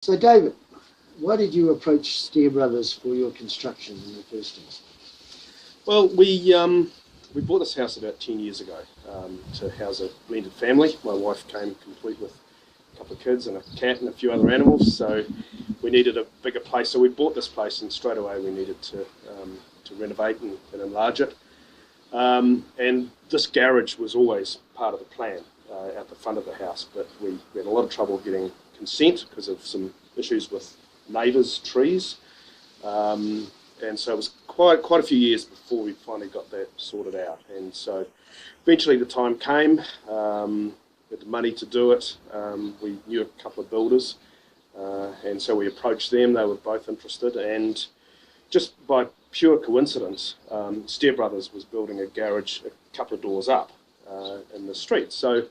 So David, why did you approach Stehr Brothers for your construction in the first instance? Well, we bought this house about 10 years ago to house a blended family. My wife came complete with a couple of kids and a cat and a few other animals, so we needed a bigger place. So we bought this place, and straight away we needed to renovate and enlarge it. And this garage was always part of the plan out the front of the house, but we had a lot of trouble getting consent because of some issues with neighbours' trees. And so it was quite a few years before we finally got that sorted out. And so eventually the time came, we had the money to do it. We knew a couple of builders, and so we approached them. They were both interested, and just by pure coincidence, Stehr Brothers was building a garage a couple of doors up in the street. So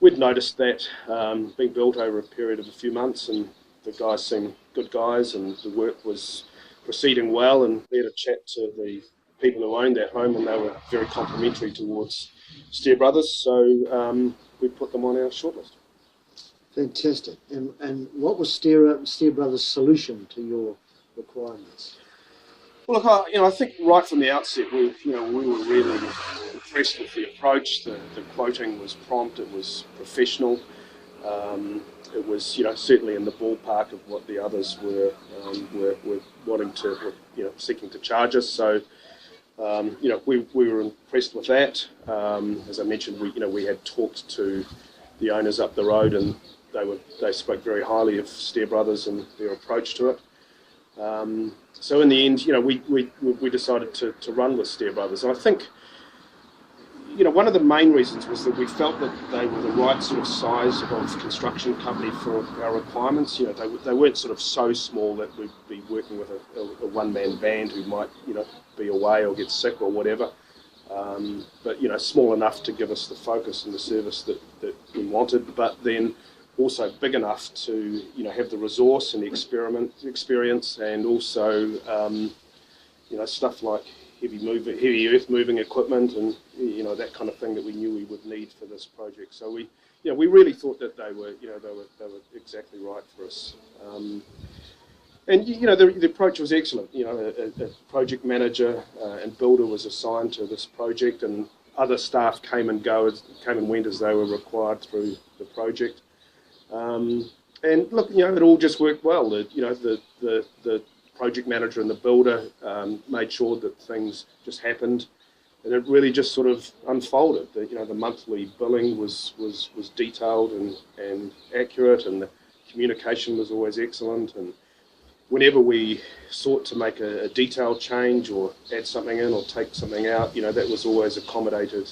we'd noticed that being built over a period of a few months, and the guys seemed good guys, and the work was proceeding well, and we had a chat to the people who owned that home, and they were very complimentary towards Stehr Brothers, so we put them on our shortlist. Fantastic. And what was Stehr Brothers' solution to your requirements? Well, look, I think right from the outset, we were really impressed with the approach. The quoting was prompt, it was professional. It was, certainly in the ballpark of what the others were wanting to, seeking to charge us. So, we were impressed with that. As I mentioned, we had talked to the owners up the road, and they spoke very highly of Stehr Brothers and their approach to it. So in the end, we decided to run with Stehr Brothers, and I think, one of the main reasons was that we felt that they were the right sort of size of construction company for our requirements. They weren't sort of so small that we'd be working with a one-man band who might, be away or get sick or whatever. But, small enough to give us the focus and the service that we wanted, but then also big enough to, have the resource and the experience, and also, stuff like heavy earth moving equipment, and that kind of thing that we knew we would need for this project. So we really thought that they were exactly right for us. And the approach was excellent. A project manager and builder was assigned to this project, and other staff came and went as they were required through the project. And look, it all just worked well. The project manager and the builder made sure that things just happened, and it really just sort of unfolded. The monthly billing was detailed and accurate, and the communication was always excellent. And whenever we sought to make a detailed change or add something in or take something out, that was always accommodated,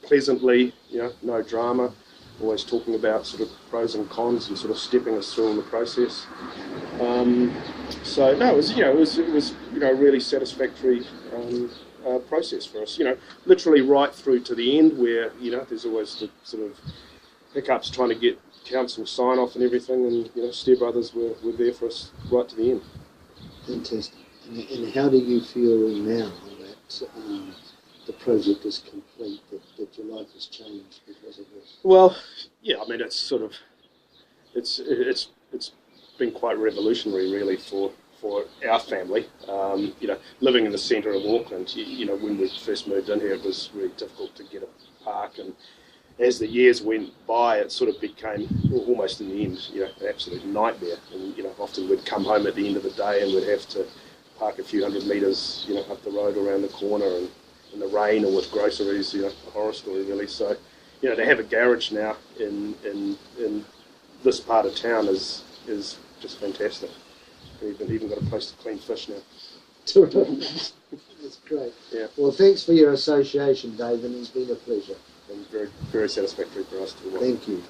pleasantly, no drama. Always talking about sort of pros and cons and sort of stepping us through in the process. So no, it was a really satisfactory process for us. Literally right through to the end, where there's always the sort of hiccups trying to get council sign off and everything, and Stehr Brothers were there for us right to the end. Fantastic. And how do you feel now that the project is complete, that your life has changed because of this? Well, yeah, I mean, it's sort of, it's been quite revolutionary, really, for our family. Living in the centre of Auckland, when we first moved in here, it was really difficult to get a park, and as the years went by, it sort of became almost in the end, an absolute nightmare. And often we'd come home at the end of the day and we'd have to park a few hundred metres, up the road around the corner, and in the rain or with groceries, a horror story really. So, to have a garage now in this part of town is just fantastic. We've even got a place to clean fish now. That's great. Yeah. Well, thanks for your association, David. It's been a pleasure. And very, very satisfactory for us to work. Thank you.